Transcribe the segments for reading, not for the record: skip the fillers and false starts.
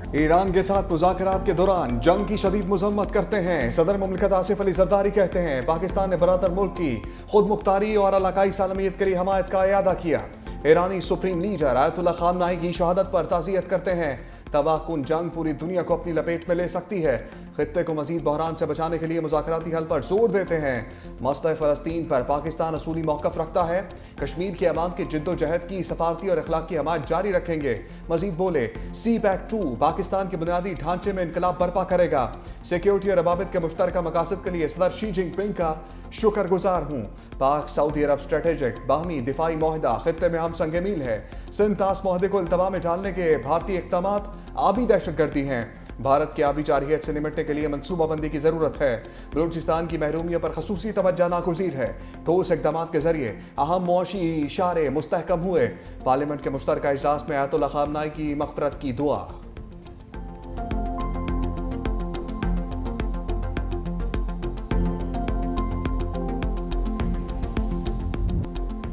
Iran के साथ मुज़ाकरात के दौरान जंग की शदीद मजम्मत करते हैं। सदर मुमलिकत आसिफ अली जरदारी कहते हैं पाकिस्तान ने बरातर मुल्क की खुद मुख्तारी और इलाकाई सालमियत के लिए हमायत का इयादा किया। ईरानी सुप्रीम लीडर आयतुल्लाह खामनाई की शहादत पर ताज़ियत करते हैं। तबाहकुन जंग पूरी दुनिया को अपनी लपेट में ले सकती है। खित्ते को मजीद बहरान से बचाने के लिए मुज़ाकराती हल पर जोर देते हैं। मसला फ़लस्तीन पर पाकिस्तान असूली मौक़िफ़ रखता है। कश्मीर के अवाम की जिद्दोजहद की सफारती और अखलाकी हमायत जारी रखेंगे। मजीद बोले CPEC-2 पाकिस्तान के बुनियादी ढांचे में इनकलाब बर्पा करेगा। सिक्योरिटी और रवाबित के मुश्तरका मकासद के लिए सदर शी जिनपिंग का शुक्रगुजार हूँ। पाक सऊदी अरब स्ट्रेटेजिक बाहमी दिफाई माहिदा खित्ते में हम संग मील है। सिंध तास माहदे को इल्तवा में डालने के भारतीय इक़दामात आबी दहशतगर्दी हैं। भारत की आबी जारहियत से निपटने के लिए मनसूबाबंदी की जरूरत है। बलूचिस्तान की महरूमियत पर खसूसी तवज्जो नागुज़ीर है। ठोस इक़दामात के जरिए अहम मुआशी इशारे मुस्तहकम हुए। पार्लियामेंट के मुश्तरका इजलास में आयतुल्लाह खामनाई की मग़फ़िरत की दुआ।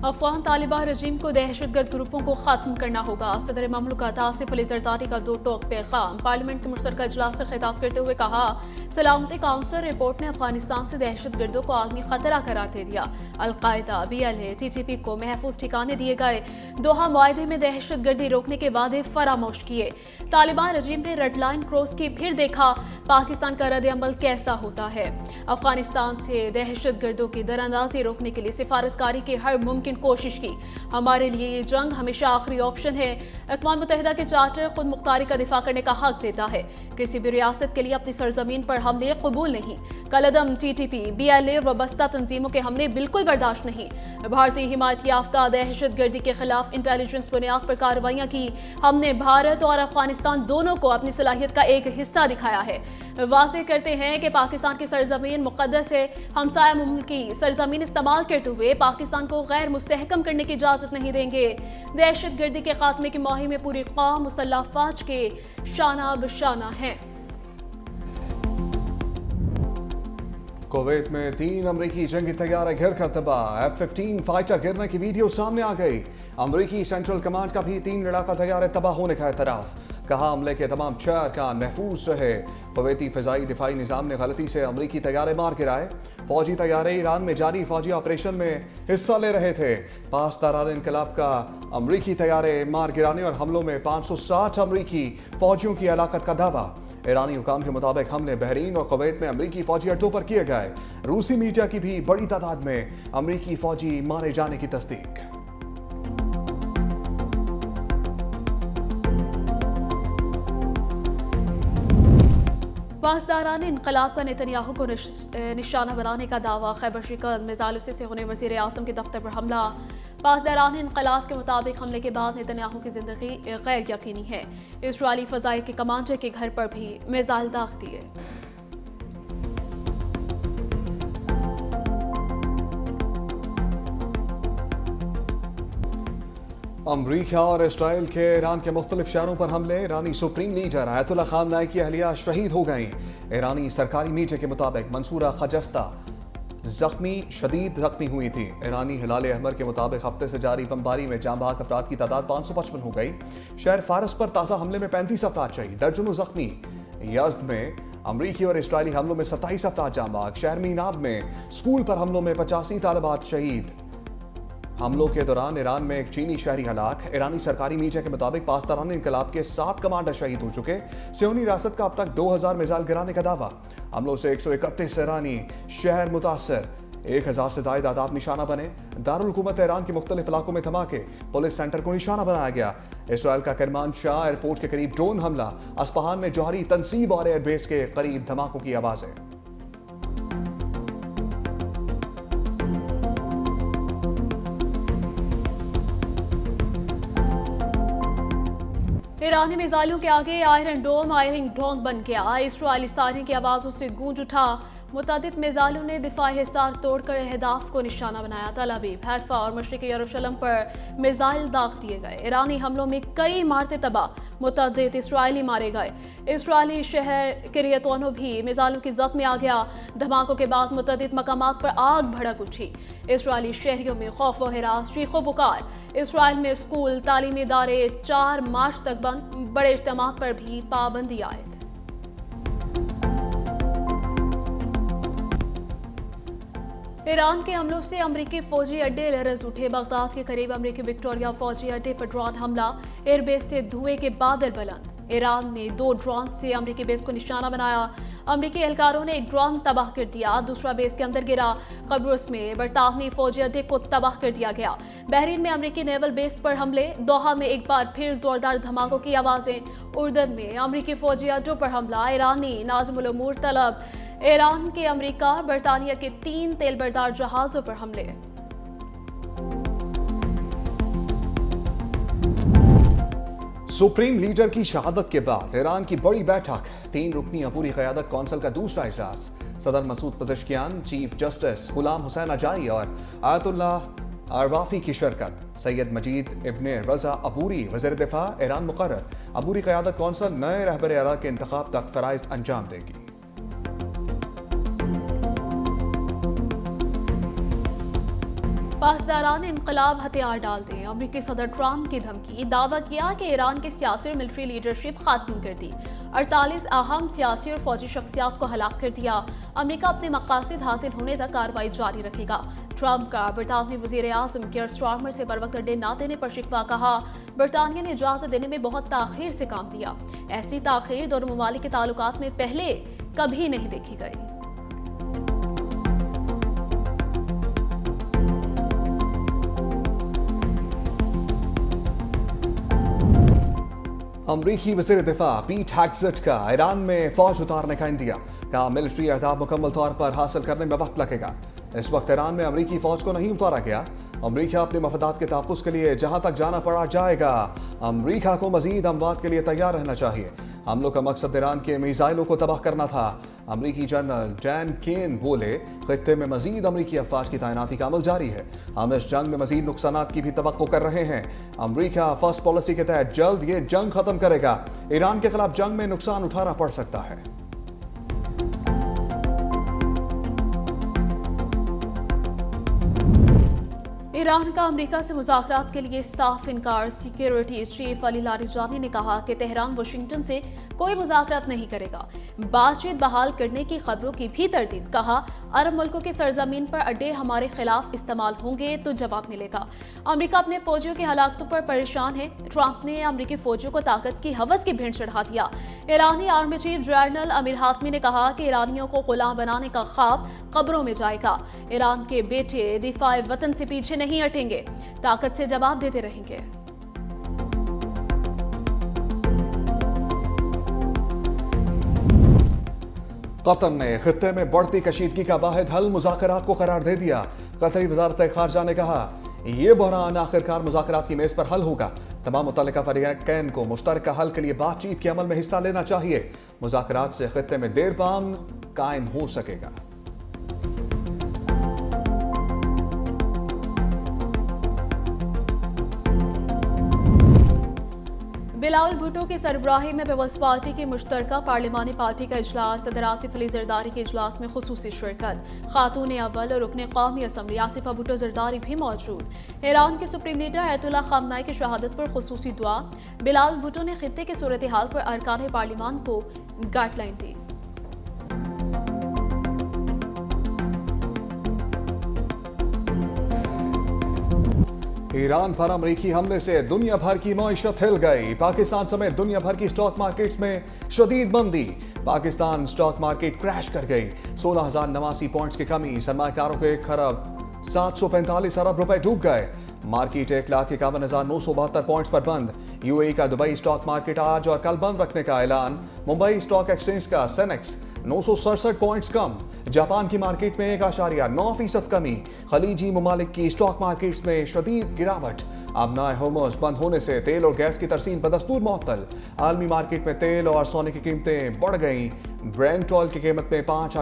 अफगान तालिबान रजीम को दहशतगर्द ग्रुपों को खत्म करना होगा। सदर ममलकत आसिफ अली जरदारी का दो टोक पैगाम। पार्लियामेंट के मुश्तरका इजलास से खिताब करते हुए कहा, सलामती काउंसिल रिपोर्ट ने अफगानिस्तान से दहशतगर्दों को आलमी खतरा करार दे दिया। अलकायदा, BLA, TTP को महफूज ठिकाने दिए गए। दोहा मुआहदे में दहशतगर्दी रोकने के वादे फरामोश किए। तालिबान रजीम ने रेड लाइन क्रॉस की, फिर देखा पाकिस्तान का रद्द अमल कैसा होता है। अफगानिस्तान से दहशतगर्दों की दरअंदाजी रोकने के लिए सिफारतकारी की हर मुमकिन कोशिश की। हमारे लिए ये जंग हमेशा आखिरी ऑप्शन है। अक़वाम मुत्तहिदा के चार्टर खुद मुख्तारी का दिफा करने का हक देता है। किसी भी रियासत के लिए अपनी सरजमीन पर हमले कबूल नहीं। कलअदम, TTP, BLA वबस्ता तंजीमों के हमले बिल्कुल बर्दाश्त नहीं। भारतीय हिमायत याफ्ता दहशतगर्दी के खिलाफ इंटेलिजेंस बुनियाद पर कार्रवाइयाँ की। हमने भारत और अफगानिस्तान दोनों को अपनी सलाहियत का एक हिस्सा दिखाया है। वाज़ेह करते हैं कि पाकिस्तान की सरजमीन मुक़द्दस है। हमसाया मुल्क की सरजमीन इस्तेमाल करते हुए पाकिस्तान को गैर मुस्तहकम करने की इजाज़त नहीं देंगे। दहशतगर्दी के खात्मे की मुहिम में पूरी कौम मुसल्लह फ़ौज के शाना बशाना है। कुवैत में 3 अमरीकी जंगी तैयारे घिर कर तबाह। F-15 फाइटर गिरने की वीडियो सामने आ गई। अमरीकी सेंट्रल कमांड का भी 3 लड़ाका तैयारे तबाह होने का एतराफ़। कहा हमले के तमाम 4 अरकान महफूज रहे। कुवैती फ़िज़ाई दिफाई निज़ाम ने गलती से अमरीकी तैयारे मार गिराए। फौजी तैयारे ईरान में जारी फौजी ऑपरेशन में हिस्सा ले रहे थे। पासदारान इनकलाब का अमरीकी तैयारे मार गिराने और हमलों में 560 अमरीकी फौजियों की हलाकत का दावा। ईरानी हुकाम के मुताबिक हमले बहरीन और कुवैत में अमरीकी फौजी अड्डों पर किए गए। रूसी मीडिया की भी बड़ी तादाद में अमरीकी फौजी मारे जाने की तस्दीक। पासदारान इनकलाब का नेतन्याहू को निशाना बनाने का दावा। खैबर शिकल मिसाइल से होने वज़ीर आज़म के दफ्तर पर हमला। पासदारान इनकलाब के मुताबिक हमले के बाद नेतन्याहू की जिंदगी गैर यकीनी है। इजरायली फ़ज़ाई के कमांडर के घर पर भी मिसाइल दाग दिए। अमरीका और इसराइल के ईरान के मुख्तलिफ शहरों पर हमले। ईरानी सुप्रीम लीडर आयतुल्लाह खामनाई की अहलिया शहीद हो गई। ईरानी सरकारी मीडिया के मुताबिक मंसूरा खजस्ता शदीद जख्मी हुई थी। ईरानी हिलाल अहमर के मुताबिक हफ्ते से जारी बमबारी में जाँ बहक अफराद की तादाद 555 हो गई। शहर फारस पर ताज़ा हमले में 35 अफराद शहीद, दर्जनों जख्मी। यज़्द में अमरीकी और इसराइली हमलों में 27 अफराद जाँ बहक। शहर मीनाब में स्कूल पर हमलों में 85 तालिबात शहीद। हमलों के दौरान ईरान में एक चीनी शहरी हलाक। ईरानी सरकारी मीडिया के मुताबिक पासदारान इनकलाब के 7 कमांडर शहीद हो चुके। सियोनी रियासत का अब तक 2000 मिसाइल गिराने का दावा। हमलों से 131 ईरानी शहर मुतासर। 1000 से ज़ायद आदाद निशाना बने। दारुल हुकूमत ईरान के मुख्तलिफ इलाकों में धमाके। पुलिस सेंटर को निशाना बनाया गया। इसराइल का करमानशाह एयरपोर्ट के करीब ड्रोन हमला। अस्पहान में जौहरी तनसीब और एयरबेस के करीब धमाकों की आवाज़ें। ईरानी मिसाइलों के आगे आयरन डोम बन गया। इजरायली सायरन की आवाज़ों से गूंज उठा मुतअद्दिद मिसाइलों ने दिफाई हिसार तोड़कर अहदाफ को निशाना बनाया। तल अवीव, हैफा और मशरिकी यरूशलेम पर मिसाइल दाग दिए गए। ईरानी हमलों में कई इमारतें तबाह, मुतअद्दिद इसराइली मारे गए। इसराइली शहर किरियतोनो भी मिसाइलों की जद में आ गया। धमाकों के बाद मुतअद्दिद मकामात पर आग भड़क उठी। इसराइली शहरियों में खौफ व हिरास, चीखो पुकार। इसराइल में स्कूल, तालीमी इदारे 4 मार्च तक बंद। बड़े इज्तिमात पर भी पाबंदी आयद। ईरान के हमलों से अमरीकी फौजी अड्डे लरज उठे। बगदाद के करीब अमरीकी विक्टोरिया फौजी अड्डे पर ड्रोन हमला, एयरबेस से धुएं के बादल बुलंद। ईरान ने 2 ड्रोन से अमरीकी बेस को निशाना बनाया। अमरीकी एहलकारों ने एक ड्रोन तबाह कर दिया, दूसरा बेस के अंदर गिरा। कब्रुस में बरतानवी फौजी अड्डे को तबाह कर दिया गया। बहरीन में अमरीकी नेवल बेस पर हमले। दोहा में एक बार फिर जोरदार धमाकों की आवाजें। उर्दन में अमरीकी फौजी अड्डों पर हमला। ईरानी नाज़िमुल उमूर तलब। ईरान के अमरीका बरतानिया के 3 तेल बरदार जहाजों पर हमले। सुप्रीम लीडर की शहादत के बाद ईरान की बड़ी बैठक, 3 रुकनी अबूरी क़यादत कौंसिल का दूसरा इजलास। सदर मसूद पज़ेश्कियान, चीफ जस्टिस गुलाम हुसैन अजाई और आयतुल्लाह अरवाफी की शिरकत। सैयद मजीद इब्ने रजा अबूरी वज़ीर दिफा ईरान मुकर्रर। अबूरी क़यादत कौंसिल नए रहबर इराक़ के इंतखाब तक फ़राइज़ अंजाम देगी। पासदारान इनकलाब हथियार डाल दें, अमरीकी सदर ट्रंप की धमकी। दावा किया कि ईरान की सियासी और मिलिट्री लीडरशिप खत्म कर दी। 48 अहम सियासी और फौजी शख्सियात को हलाक कर दिया। अमरीका अपने मकासद हासिल होने तक कार्रवाई जारी रखेगा। ट्रंप का बरतानवी वज़ीर आज़म केयर स्टारमर से बरवक्त अड्डे न देने पर शिकवा। कहा, बरतानिया ने इजाज़त देने में बहुत ताख़ीर से काम दिया। ऐसी ताख़ीर दोनों ममालिक के ताल्लुकात में पहले कभी नहीं देखी गई। अमरीकी वज़ीर दिफा पीट हेग्सेट का ईरान में फौज उतारने का इंदिया। कहा, मिलिट्री अहदाफ मुकम्मल तौर पर हासिल करने में वक्त लगेगा। इस वक्त ईरान में अमरीकी फौज को नहीं उतारा गया। अमरीका अपने मफादात के तहफ़्फ़ुज़ के लिए जहां तक जाना पड़ा जाएगा। अमरीका को मजीद अमवात के लिए तैयार रहना चाहिए। हमलों का मकसद ईरान के मिसाइलों को तबाह करना था। अमरीकी जनरल डैन केन बोले, खित्ते में मजीद अमरीकी अफवाज की तैनाती का अमल जारी है। हम इस जंग में मजीद नुकसानात की भी तवक्को कर रहे हैं। अमरीका फर्स्ट पॉलिसी के तहत जल्द ये जंग खत्म करेगा। ईरान के खिलाफ जंग में नुकसान उठाना पड़ सकता है। ईरान का अमेरिका से मुज़ाकरात के लिए साफ इनकार। सिक्योरिटी चीफ अली लारिजानी ने कहा कि तेहरान वाशिंगटन से कोई मुज़ाकरात नहीं करेगा। बातचीत बहाल करने की खबरों की भी तरदीद। कहा, अरब मुल्कों के सरजमीन पर अड्डे हमारे खिलाफ इस्तेमाल होंगे तो जवाब मिलेगा। अमेरिका अपने फौजियों की हलाकतों पर परेशान है। ट्रंप ने अमेरिकी फौजियों को ताकत की हवस की भेंट चढ़ा दिया। ईरानी army chief general Amir Hatami ने कहा कि ईरानियों को गुलाम बनाने का ख्वाब कब्रों में जाएगा। ईरान के बेटे दिफाए वतन से पीछे नहीं हटेंगे, ताकत से जवाब देते रहेंगे। कतर ने खित्ते में बढ़ती कशीदगी का वाहिद हल मुज़ाकरात को करार दे दिया। कतरी वज़ारत ख़ारजा ने कहा, यह बहरान आखिरकार मुज़ाकरात की मेज़ पर हल होगा। तमाम मुतल्लिका फ़रीक़ैन को मुश्तरका हल के लिए बातचीत के अमल में हिस्सा लेना चाहिए। मुज़ाकरात से खित्ते में देर पाम कायम हो सकेगा। बिलावल भुट्टो की सरबराही में पीपल्स पार्टी की मुश्तरका पार्लिमानी पार्टी का इजलास। सदर आसिफ अली जरदारी के इजलास में खुसूसी शिरकत। खातून अव्वल और रुकन कौमी असम्बली आसिफा भुट्टो जरदारी भी मौजूद। ईरान के सुप्रीम लीडर आयतुल्लाह ख़ामनाई की शहादत पर खुसूसी दुआ। बिलावल भुट्टो ने खित्ते की सूरत हाल पर अरकान पार्लिमान को गाइडलाइन दी। ईरान पर अमरीकी हमले से दुनिया भर की मईशत हिल गई। पाकिस्तान समेत दुनिया भर की स्टॉक मार्केट्स में शदीद मंदी। पाकिस्तान स्टॉक मार्केट क्रैश कर गई। 16,089 पॉइंट्स की कमी। सरमाकारों के 1,745 अरब रुपए डूब गए। मार्केट 1,51,972 पॉइंट्स पर बंद। यूएई का दुबई स्टॉक मार्केट आज और कल बंद रखने का ऐलान। मुंबई स्टॉक एक्सचेंज का सेनेक्स 967 पॉइंट्स कम। जापान की मार्केट में 1.9% कमी। खलीजी ममालिक की स्टॉक मार्केट्स में शदीद गिरावट। आबनाए होर्मुज़ बंद होने से तेल और गैस की तरसील बदस्तूर मुअत्तल। आलमी मार्केट में तेल और सोने की कीमतें बढ़ गईं। ब्रेंट ऑयल की कीमत में 5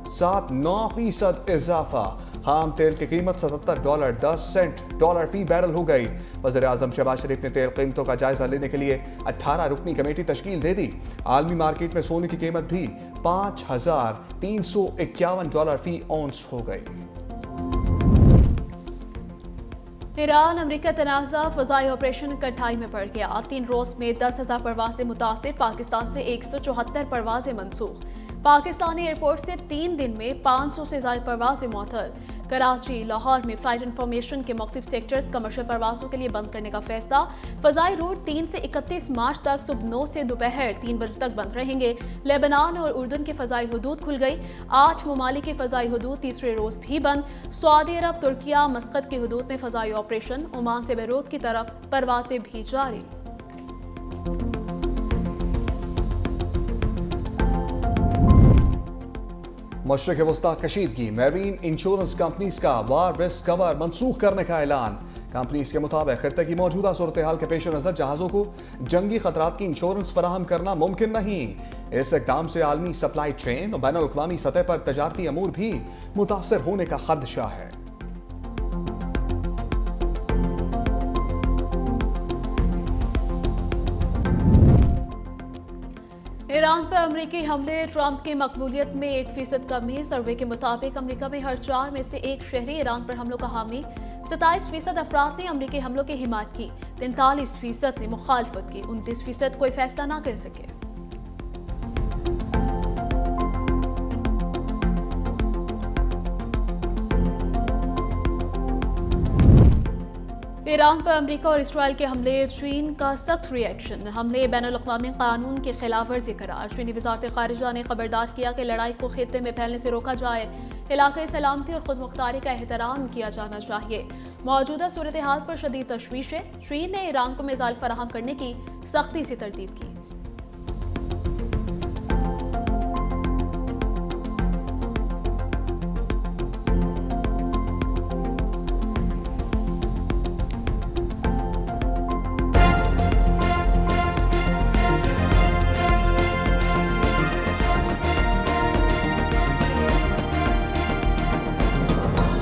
7.9% इजाफा। खाम तेल की कीमत $77.10 फी बैरल हो गई। वज़ीर आज़म शहबाज शरीफ ने तेल कीमतों का जायजा लेने के लिए 18 रुकनी कमेटी तश्कील दे दी। आलमी मार्केट में सोने की कीमत भी $5,351 फी औंस हो गई। ईरान अमेरिका तनाज़ा फ़ज़ाई ऑपरेशन कटाई में पड़ गया। 3 रोज़ में 10,000 परवाजें मुतासिर, पाकिस्तान से 174 परवाजें मनसूख। पाकिस्तानी एयरपोर्ट से 3 दिन में 500 से ज़ायद परवाजें मुअत्तल। कराची, लाहौर में फ्लाइट इंफॉर्मेशन के मुख्तलिफ सेक्टर्स कमर्शियल परवाजों के लिए बंद करने का फैसला। फ़ज़ाई रूट 3 से 31 मार्च तक सुबह 9 से दोपहर 3 बजे तक बंद रहेंगे। लेबनान और उर्दन के फ़ज़ाई हदूद खुल गई। 8 ममालिक के फ़ज़ाई हदूद तीसरे रोज़ भी बंद। सऊदी अरब, तुर्किया, मस्कत की हदूद में फ़ज़ाई ऑपरेशन। ओमान से बेरूत की तरफ परवाजें भी जारी। मशरक़ वस्ता कशीदगी, मैरीन इंश्योरेंस कंपनीज का वार रिस्क कवर मनसूख करने का ऐलान। कंपनीज के मुताबिक खित्ते की मौजूदा सूरत हाल के पेश नज़र जहाज़ों को जंगी खतरात की इंश्योरेंस फराहम करना मुमकिन नहीं। इस इक़दाम से आलमी सप्लाई चेन और बैनुल अक़वामी सतह पर तजारती अमूर भी मुतासर होने का खदशा है। ईरान पर अमरीकी हमले, ट्रंप की मकबूलियत में 1% कमी। सर्वे के मुताबिक अमरीका में हर 4 में से 1 शहरी ईरान पर हमलों का हामी। 27% अफराद ने अमरीकी हमलों की हिमायत की, 43% ने मुखालफत की, 29% कोई फैसला ना कर सके। ईरान पर अमेरिका और इसराइल के हमले, चीन का सख्त रिएक्शन। हमले बैनुल-अक़वामी कानून की खिलाफ वर्जी करार। चीनी वज़ारत ख़ारिजा ने खबरदार किया कि लड़ाई को खित्ते में फैलने से रोका जाए। इलाक़ाई सलामती और खुद मुख्तारी का एहतराम किया जाना चाहिए। मौजूदा सूरत हाल पर शदीद तशवीश है। चीन ने ईरान को मिसाइल फराहम करने की सख्ती से तरदीद की।